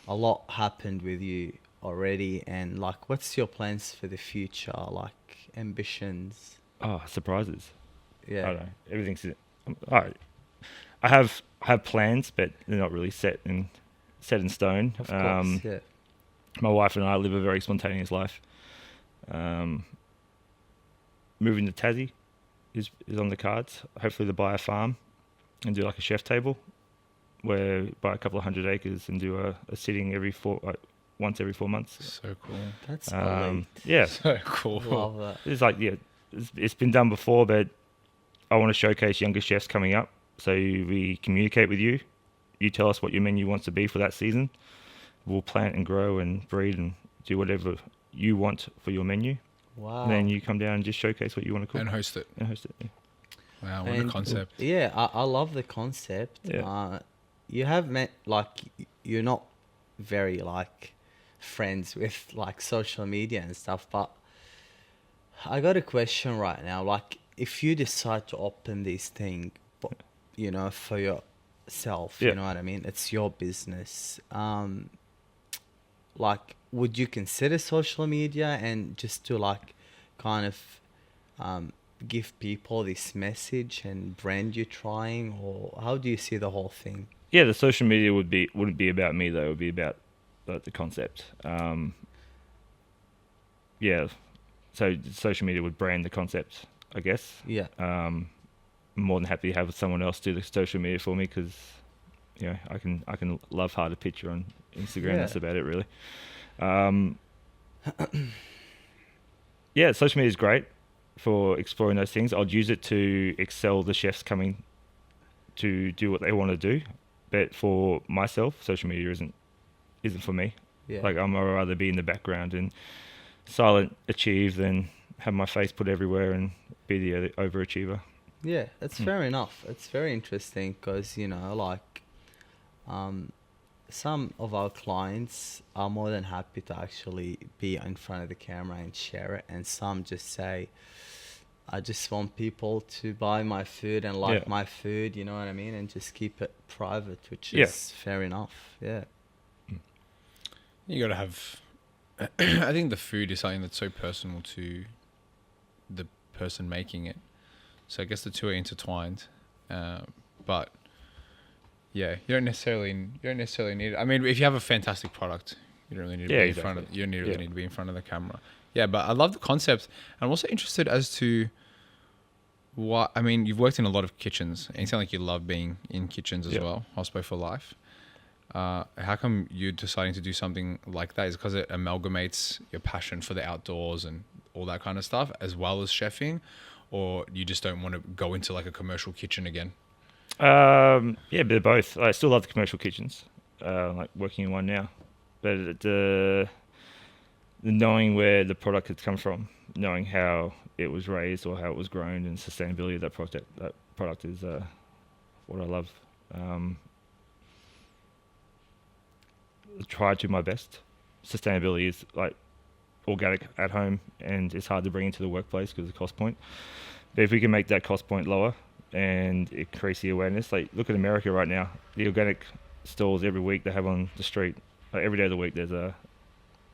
a lot happened with you already. And like, what's your plans for the future? Like ambitions? Oh, surprises. I Yeah. don't know. Everything's all right. I have plans, but they're not really set in stone. Of course. Yeah. My wife and I live a very spontaneous life. Moving to Tassie is on the cards. Hopefully to buy a farm and do like a chef table, where buy a couple of 100 acres and do a sitting once every 4 months. So cool. That's elite. Yeah, So cool. Love that. it's like it's been done before, but I want to showcase younger chefs coming up. So we communicate with you. You tell us what your menu wants to be for that season. We'll plant and grow and breed and do whatever you want for your menu. Wow. And then you come down and just showcase what you want to cook And host it. and host it. Yeah. Wow, what a And- concept. Yeah, I love the concept. Yeah. You have met, like, you're not very like friends with like social media and stuff, but I got a question right now. Like, if you decide to open this thing, you know, for yourself, Yeah. you know what I mean? It's your business. Like, would you consider social media and just to like kind of give people this message and brand you're trying, or how do you see the whole thing? Yeah, the social media wouldn't be about me though. It would be about the concept. Yeah, so social media would brand the concept, I guess. Yeah. I'm more than happy to have someone else do the social media for me because, you know, I can love hard a picture on Instagram. Yeah. That's about it, really. Yeah, social media is great for exploring those things. I'd use it to excel the chefs coming to do what they want to do. But for myself, social media isn't for me. Yeah. Like, I'd rather be in the background and silent achieve than have my face put everywhere and be the overachiever. Yeah, that's fair enough. It's very interesting because, you know, like, some of our clients are more than happy to actually be in front of the camera and share it. And some just say, I just want people to buy my food and like Yeah. my food, you know what I mean? And just keep it private, which Yeah. is fair enough. Yeah. You got to have. I think the food is something that's so personal to the person making it. So I guess the two are intertwined, but yeah, you don't necessarily need it. I mean, if you have a fantastic product, you don't really need to be in front of. You don't really need to be in front of the camera. Yeah, but I love the concept. I'm also interested as to what. I mean, you've worked in a lot of kitchens, and you sound like you love being in kitchens as well. Hospo for life. How come you're deciding to do something like that? Is it because it amalgamates your passion for the outdoors and all that kind of stuff, as well as chefing, or you just don't want to go into like a commercial kitchen again? Yeah, a bit of both. I still love the commercial kitchens, like working in one now. But the knowing where the product has come from, knowing how it was raised or how it was grown, and sustainability of that product is what I love. Try to my best. Sustainability is like organic at home, and it's hard to bring into the workplace because of the cost point. But if we can make that cost point lower and increase the awareness. Like, look at America right now. The organic stalls every week they have on the street. Like, every day of the week there's an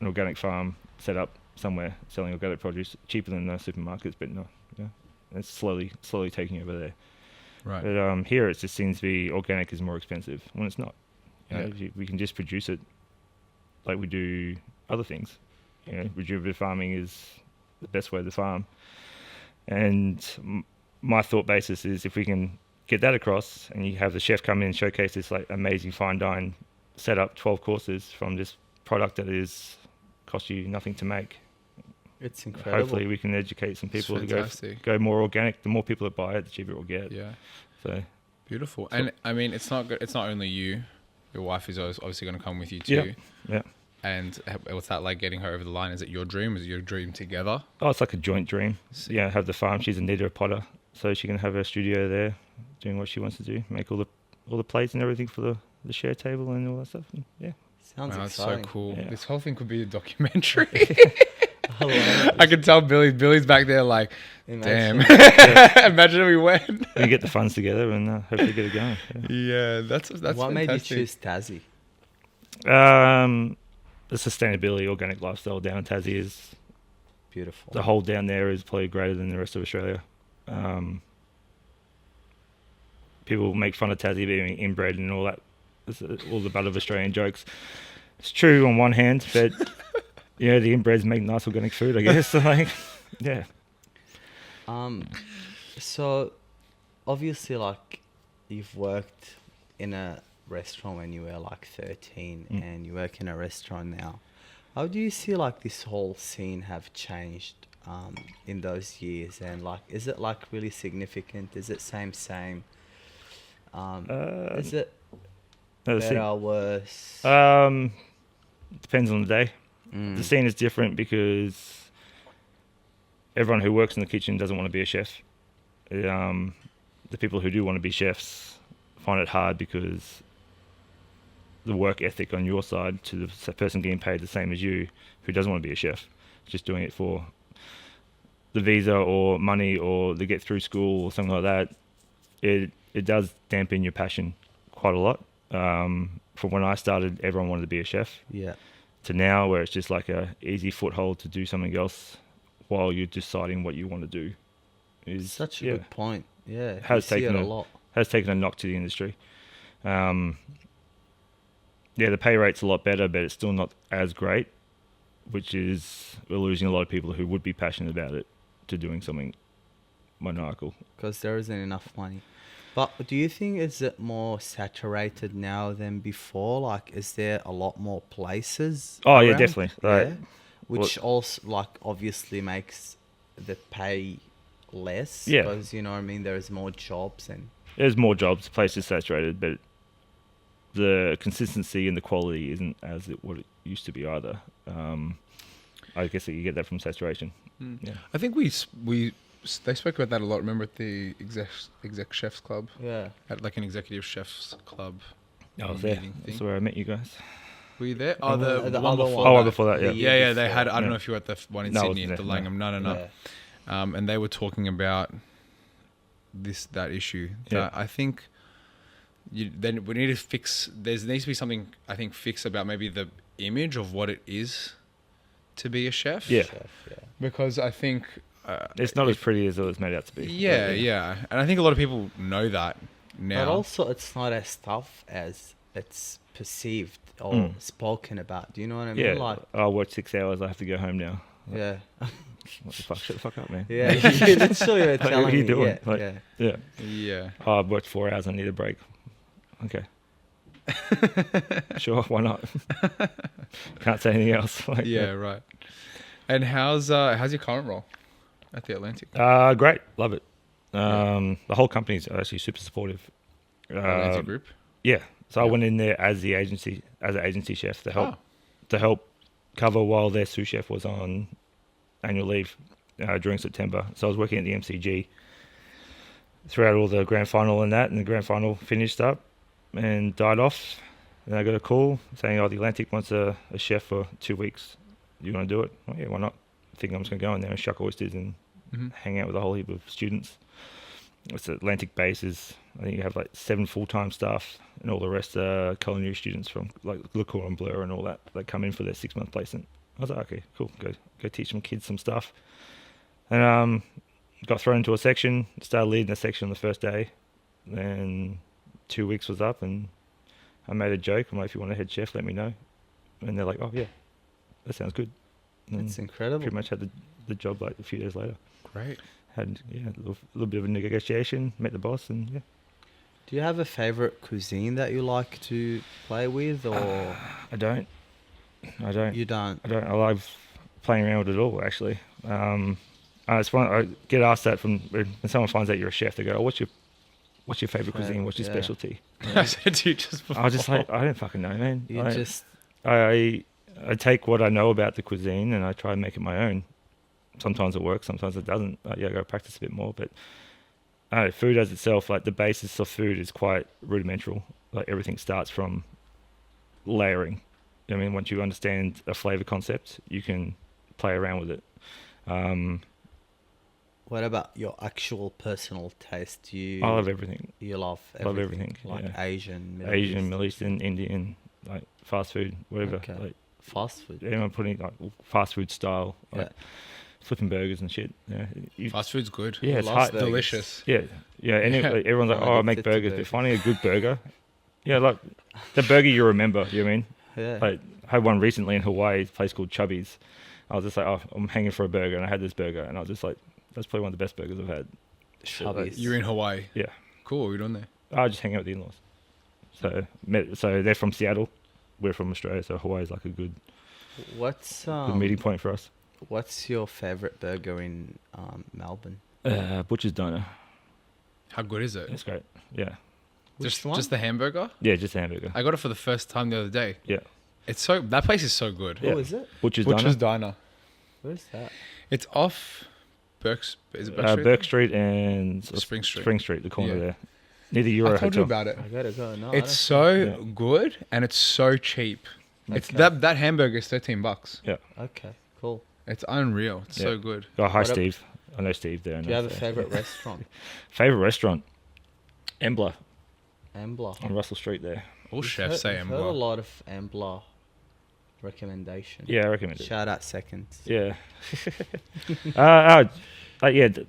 organic farm set up somewhere selling organic produce cheaper than the supermarkets, but no, yeah, it's slowly taking over there. Right. But here it just seems to be organic is more expensive when it's not. You know, we can just produce it like we do other things. You know, regenerative farming is the best way to farm. And my thought basis is if we can get that across and you have the chef come in and showcase this like amazing fine dine setup, 12 courses from this product that is cost you nothing to make. It's incredible. Hopefully we can educate some people to fantastic. go more organic. The more people that buy it, the cheaper it will get. Yeah. So Beautiful. And I mean, it's not only you. Your wife is obviously going to come with you too. Yeah. And what's that like, getting her over the line? Is it your dream? Is it your dream together? Oh, it's like a joint dream. Yeah, have the farm. She's a knitter, a potter, so she can have her studio there, doing what she wants to do, make all the plates and everything for the share table and all that stuff. And yeah, Sounds Wow, that's exciting. so cool. Yeah. This whole thing could be a documentary. I love it. I can tell Billy's back there like, Imagine. damn. Imagine if we went. we can get the funds together and hopefully get it going. Yeah, that's What made you fantastic. choose Tassie? The sustainability, organic lifestyle down in Tassie is Beautiful. the whole down there is probably greater than the rest of Australia. People make fun of Tassie being inbred and all that, all the butt of Australian jokes. It's true on one hand, but yeah, the inbreds make nice organic food, I guess. So, like, yeah. So obviously, like, you've worked in a restaurant when you were like 13 and you work in a restaurant now. How do you see like this whole scene have changed in those years, and like, is it like really significant? Is it same is it better or worse? Depends on the day. The scene is different because everyone who works in the kitchen doesn't want to be a chef. The people who do want to be chefs find it hard because the work ethic on your side to the person getting paid the same as you who doesn't want to be a chef, just doing it for the visa or money or to get through school or something like that, it does dampen your passion quite a lot. From when I started, everyone wanted to be a chef. Yeah. To now, where it's just like a easy foothold to do something else while you're deciding what you want to do. Is Such a good point. Yeah. Has you see taken it a lot. Has taken a knock to the industry. The pay rate's a lot better, but it's still not as great, which is we're losing a lot of people who would be passionate about it to doing something maniacal. Because there isn't enough money. But do you think is it more saturated now than before? Like, is there a lot more places? Oh, yeah, around? definitely. Like, Yeah. Which also, like, obviously makes the pay less. Yeah. Because, you know what I mean, there's more jobs and... There's more jobs, the place is saturated, but the consistency and the quality isn't as what it used to be either. I guess that you get that from saturation. Yeah. I think they spoke about that a lot. Remember at the exec chefs club? Yeah. At like an executive chefs club. I was there. meeting thing. That's where I met you guys. Were you there? the Oh, the one other before one. that. Before that, yeah. Yeah, they had. I don't Yeah. know if you were at the one in No, I Sydney, wasn't at the there, Langham. No. Yeah. And they were talking about that issue. Yeah. That I think then we need to fix. There needs to be something I think fixed about maybe the image of what it is to be a chef. Yeah. Chef, yeah. Because I think It's not as pretty as it was made out to be. Yeah, and I think a lot of people know that now. But also, it's not as tough as it's perceived or spoken about. Do you know what I mean? Yeah. Like, I worked 6 hours. I have to go home now. yeah. What the fuck? Shut the fuck up, man. Yeah, you literally were Like, telling what are you me. doing? Yeah, Like, yeah. yeah. Yeah. Oh, I've worked 4 hours. I need a break. Okay. Sure, why not? Can't say anything else. Like, Yeah, right. And how's your current role at the Atlantic? Great. Love it. The whole company's actually super supportive. Atlantic Group? Yeah. So I Yeah. went in there as an agency chef to help cover while their sous chef was on annual leave during September. So I was working at the MCG throughout all the grand final and that, and the grand final finished up and died off. And I got a call saying, "Oh, the Atlantic wants a chef for 2 weeks. Do you want to do it?" Oh, yeah, why not? I think I'm just going to go in there and shuck oysters and hang out with a whole heap of students. It's Atlantic bases. I think you have like 7 full-time staff, and all the rest are culinary students from like Lachlan and Blur and all that. They come in for their 6-month placement. I was like, okay, cool, go teach some kids some stuff. And got thrown into a section, started leading a section on the first day. Then 2 weeks was up, and I made a joke. I'm like, if you want a head chef, let me know. And they're like, oh yeah, that sounds good. And It's incredible. pretty much had the job like a few days later. Great. Had a little bit of a negotiation, met the boss, and yeah. Do you have a favorite cuisine that you like to play with, or I don't. you don't? I love playing around with it all, actually. It's fun. I get asked that when someone finds out you're a chef. They go, oh, what's your favorite cuisine? What's your Yeah. specialty? I said to you just before. I was just like, I don't fucking know, man. You I, just I take what I know about the cuisine and I try and make it my own. Sometimes it works, sometimes it doesn't. I got to practice a bit more. But I don't know, food as itself, like the basis of food is quite rudimental. Like everything starts from layering. I mean, once you understand a flavor concept, you can play around with it. what about your actual personal taste? I love everything. You love Love everything, like yeah. Asian, Middle Asian, East, Middle Eastern, Indian, like fast food, whatever. Okay. Like fast food. everyone putting like fast food style, like Yeah. flipping burgers and shit. Yeah, Fast food's good. yeah, it's loves hard. burgers. Delicious. Yeah, and Yeah. everyone's like, I'm oh, I make addicted to burgers, but burgers. finding a good burger, yeah, like the burger you remember. You know what I mean? Yeah. Like I had one recently in Hawaii, a place called Chubby's. I was just like, oh, I'm hanging for a burger, and I had this burger, and I was just like, that's probably one of the best burgers I've had. Chubby's. You're in Hawaii. Yeah. Cool. What are you doing there? I was just hanging out with the in-laws. So they're from Seattle, we're from Australia, so Hawaii's like a good What's meeting point for us. What's your favorite burger in Melbourne? Butcher's Diner. How good is it? It's great. Yeah. Which one? Just the hamburger. Yeah, just a hamburger. I got it for the first time the other day. Yeah. That place is so good. Yeah. Who is it? Butcher's Butcher's Diner. Diner. Where's that? It's off Is it Burke Street? Burke Street and Spring Street. Spring Street, the corner Yeah. there. Near the Euro I told you Hotel. about it. I gotta go. No, It's I so Yeah. good and it's so cheap. It's Okay. that hamburger is $13. Yeah. don't. Okay, cool. It's unreal. It's so Yeah. good. Oh, hi, What up- Steve. I know Steve there. Do you have a favorite restaurant? Favorite restaurant? Embler Ambler. on Russell Street there. All chefs say I've heard a Embler. lot of Ambler recommendation. Yeah, I recommend it. Shout out seconds. Yeah. Yeah, the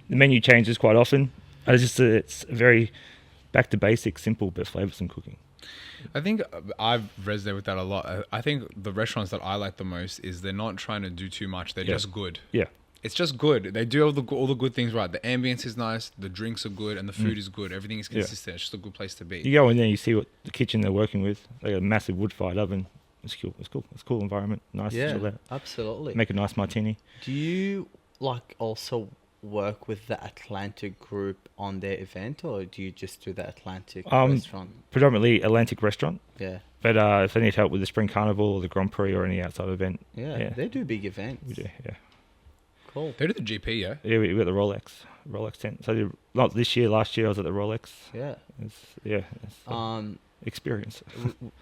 menu changes quite often. It's very back to basics, simple but flavoursome cooking. I think I've resonated with that a lot. I think the restaurants that I like the most is they're not trying to do too much. They're Yeah. just good. Yeah. It's just good. They do all the good things right. The ambience is nice. The drinks are good, and the food is good. Everything is Mm. Yeah. consistent. It's just a good place to be. You go in there, you see what the kitchen they're working with. They got a massive wood-fired oven. It's cool. It's cool. It's a cool environment. Nice. Yeah, Chill out. absolutely. Make a nice martini. Do you like also work with the Atlantic group on their event, or do you just do the Atlantic restaurant? Predominantly Atlantic restaurant. Yeah. But if they need help with the Spring Carnival or the Grand Prix or any outside event, Yeah, Yeah. they do big events. we do. Yeah. Cool. They do the GP, yeah. Yeah, we got the Rolex tent. So not this year, last year I was at the Rolex. Yeah. It's experience.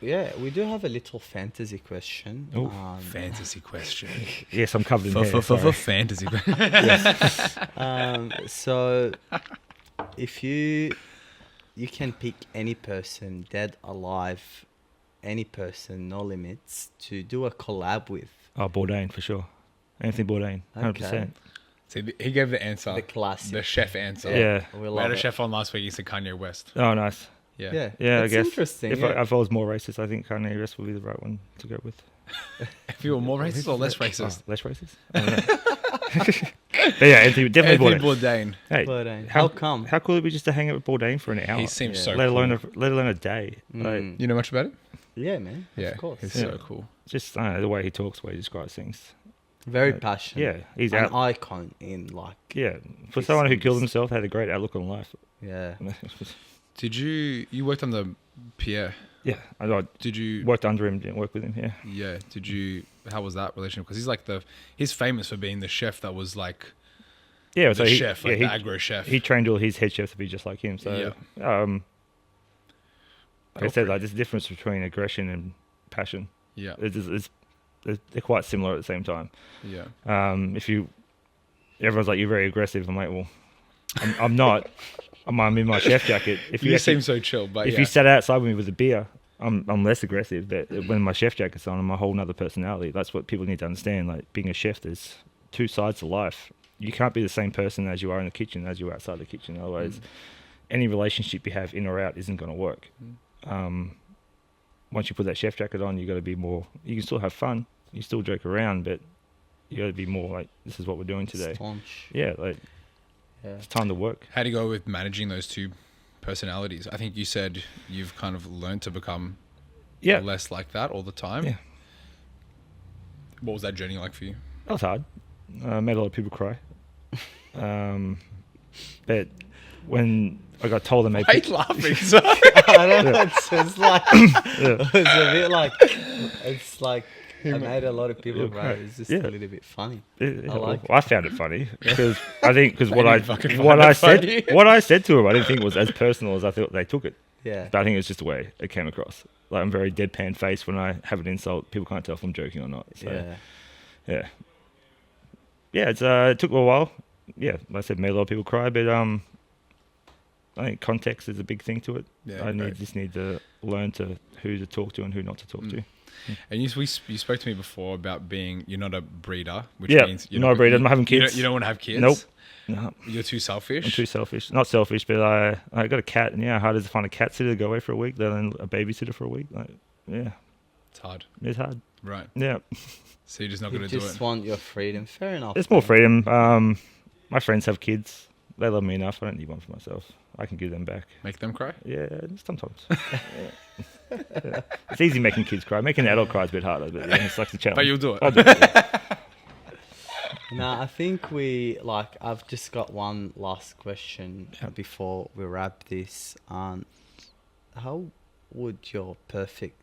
Yeah, we do have a little fantasy question. Ooh. Fantasy question. Yes, I'm covered in hair. For sorry. fantasy. So if you can pick any person, dead, alive, any person, no limits, to do a collab with. Oh, Bourdain for sure. Anthony Bourdain, 100%. See, he gave the answer. The classic. The chef answer. Yeah. We We love had a it. chef on last week. He said Kanye West. Oh, nice. Yeah. Yeah, Yeah, I that's guess. interesting. If yeah. I was more racist, I think Kanye West would be the right one to go with. If you were more racist or less Oh, racist? less racist? I don't know. But yeah, Anthony, definitely Anthony Bourdain. Bourdain. Hey, Bourdain. How come? How cool would it be just to hang out with Bourdain for an hour? He seems Yeah. so let cool. alone a day. Like, Mm. You know much about it? Yeah, man. Yeah. Of course. He's Yeah. so cool. just I don't know, the way he talks, the way he describes things. Very Yeah. passionate. Yeah, he's An out. icon in like. Yeah, for He someone who seems- killed himself, had a great outlook on life. Yeah. Did you worked on the Pierre? Yeah, I Did you? worked under him, didn't work with him. Yeah, Yeah. Did you? How was that relationship? Because he's like he's famous for being the chef that was like yeah. the So he, chef, yeah, like he, the aggro chef. he trained all his head chefs to be just like him. So, like I said, like there's a difference between aggression and passion. yeah. They're quite similar at the same time. Yeah. If everyone's like you're very aggressive, I'm like, well, I'm not. I'm in my chef jacket. If You actually- seem so chill, but if yeah. you sat outside with me with a beer, I'm less aggressive. But when my chef jacket's on, I'm a whole nother personality. That's what people need to understand. Like being a chef, there's two sides to life. You can't be the same person as you are in the kitchen as you are outside the kitchen. Otherwise, any relationship you have in or out isn't going to work. Once you put that chef jacket on, you got to be more. You can still have fun. You still joke around, but you got to be more like, this is what we're doing today. Staunch. Yeah, like Yeah. it's time to work. How do you go with managing those two personalities? I think you said you've kind of learned to become Yeah, less like that all the time. Yeah. What was that journey like for you? that was hard. Made a lot of people cry. But when I got told I made Why are you laughing? Sorry. I don't know. It's like it's a bit like it's like I made a lot of people Yeah, cry. It's just yeah. a little bit funny. Yeah, I like I found it funny because I think because what They I didn't fucking what find I it said funny. what I said to him I didn't think was as personal as I thought they took it. Yeah. But I think it was just the way it came across. Like I'm very deadpan faced when I have an insult. People can't tell if I'm joking or not. So, Yeah. yeah. It's it took a while. Yeah, like I said, made a lot of people cry, but I think context is a big thing to it. Yeah, I great. just need to learn who to talk to and who not to talk to. And you spoke to me before about you're not a breeder, which Yeah, means not a breeder. I'm not having You kids. don't want to have kids. Nope. No, You're too selfish. I'm too selfish. Not selfish, but I got a cat, and yeah, how hard is it to find a cat sitter to go away for a week, then a babysitter for a week? Like, yeah, It's hard, it's hard. right? Yeah, So you're just not You going to do just it. want your freedom. Fair enough. it's more man. freedom. My friends have kids. They love me enough. I don't need one for myself. I can give them back. Make them cry. Yeah, sometimes. Yeah. It's easy making kids cry. Making an adult cry is a bit harder, but yeah, it's like the challenge. But you'll do it. I'll do it. No, I think I've just got one last question before we wrap this. How would your perfect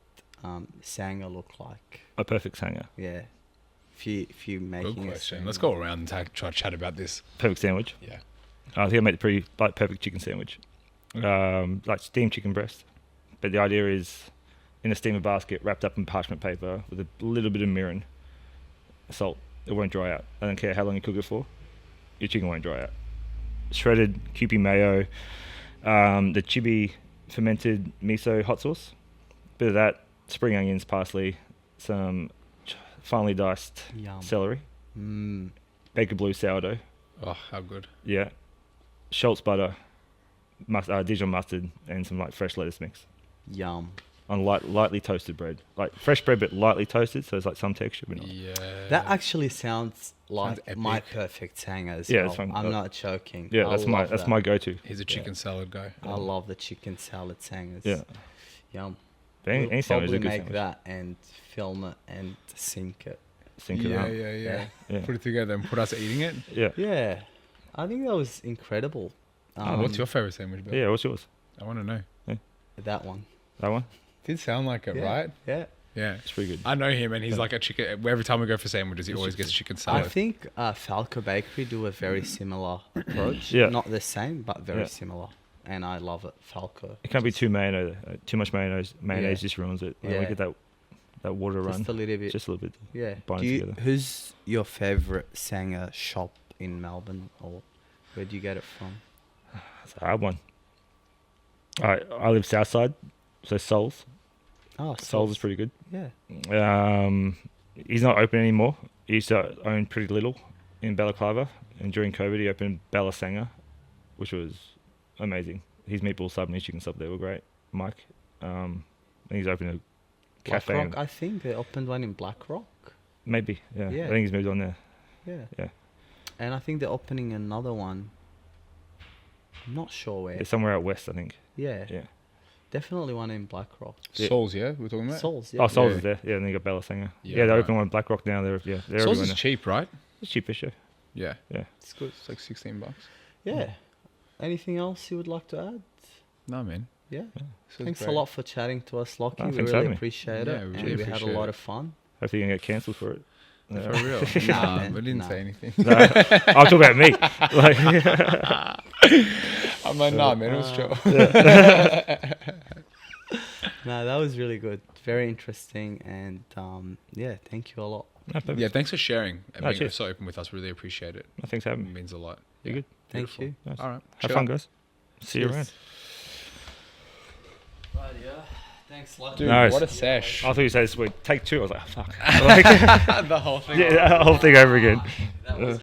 sanger look like? A perfect sanger. Yeah. If you making Good a question. sanger. Let's go around and try to chat about this. Perfect sandwich. Yeah. I think I made the pretty perfect chicken sandwich. Like steamed chicken breast. But the idea is in a steamer basket wrapped up in parchment paper with a little bit of mirin, salt. It won't dry out. I don't care how long you cook it for. Your chicken won't dry out. Shredded Kewpie mayo, the chibi fermented miso hot sauce, bit of that, spring onions, parsley, some finely diced Yum. celery, Mm. Baker Blue sourdough, Oh, how good. yeah, Schultz butter, Dijon mustard, and some like fresh lettuce mix Yum. on lightly toasted bread, like fresh bread but lightly toasted, so it's like some texture. But not. Yeah. That actually sounds like epic. my perfect sanger as Yeah, well. it's fine. I'm not joking. Yeah, I that's love that's that. my go-to. He's a chicken salad guy. I love the chicken salad sangers. Yeah, Yum. but any We'll sandwich is probably a good make sandwich. that and film it and sync it. Sink it Yeah, up. yeah. Yeah. Put it together and put us eating it. Yeah. Yeah. I think that was incredible. What's your favorite sandwich, Bill? Yeah, what's yours? I want to know. That one. That one? Did sound like it, Yeah. right? Yeah. Yeah. It's pretty good. I know him, and he's like a chicken. Every time we go for sandwiches, he always gets chicken I salad. think Falco Bakery do a very similar approach. Yeah. Not the same, but very Yeah. similar. And I love it. Falco. It can't be too mayonnaise. Too much mayonnaise. Mayonnaise Yeah. just ruins it. Like, Yeah. we get that water run. Just a little bit. Just a little bit. Yeah. bind Do you, together. who's your favorite sanger shop in Melbourne, or where do you get it from? It's a hard one. I live south side, so Souls. Oh, Souls is pretty good. Yeah. He's not open anymore. He used to own Pretty Little in Balaclava, and during COVID he opened Bella Sanger, which was amazing. His meatball sub and his chicken sub there were great. Mike, and he's opened a Black cafe. Rock, in- I think they opened one in Black Rock. Maybe, yeah. Yeah. I think he's moved on there. Yeah. Yeah. And I think they're opening another one. I'm not sure where. It's somewhere out west, I think. Yeah. Yeah. Definitely one in Black Rock. Yeah. Souls, yeah, we're talking about. Souls, yeah. Oh, Souls Yeah. is there. Yeah, and then you got Bella Sanger. Yeah, Yeah, they right. opened one in Black Rock now. They're Souls everywhere is now. cheap, right? It's cheapish, yeah. Yeah, Yeah. It's good. it's like $16. Yeah. Anything else you would like to add? No, man. Yeah. This was Thanks great. a lot for chatting to us, Lachie. Oh, we thanks for really having me. appreciate Yeah, it. we And really we had a appreciate lot it. of fun. Hopefully you can get cancelled for it. For Yeah. real. Nah, Nah, man, we didn't nah. say anything. I'll talk about me. Like, I'm like, nah, man, it was chill. No, that was really good. Very interesting, and yeah, thank you a lot. No, perfect. Yeah, thanks for sharing and No, being cheers. so open with us. Really appreciate it. No, thanks for having It me. means a lot. You're good. Thank Beautiful. you. Nice. All right. Have Cheer fun, up. guys. See you around. Right, yeah. Thanks, Lachlan. Dude, Nice. what a sesh. I thought you said this would take two. I was like, oh, fuck. Like, The whole thing. yeah, the whole thing over again. That was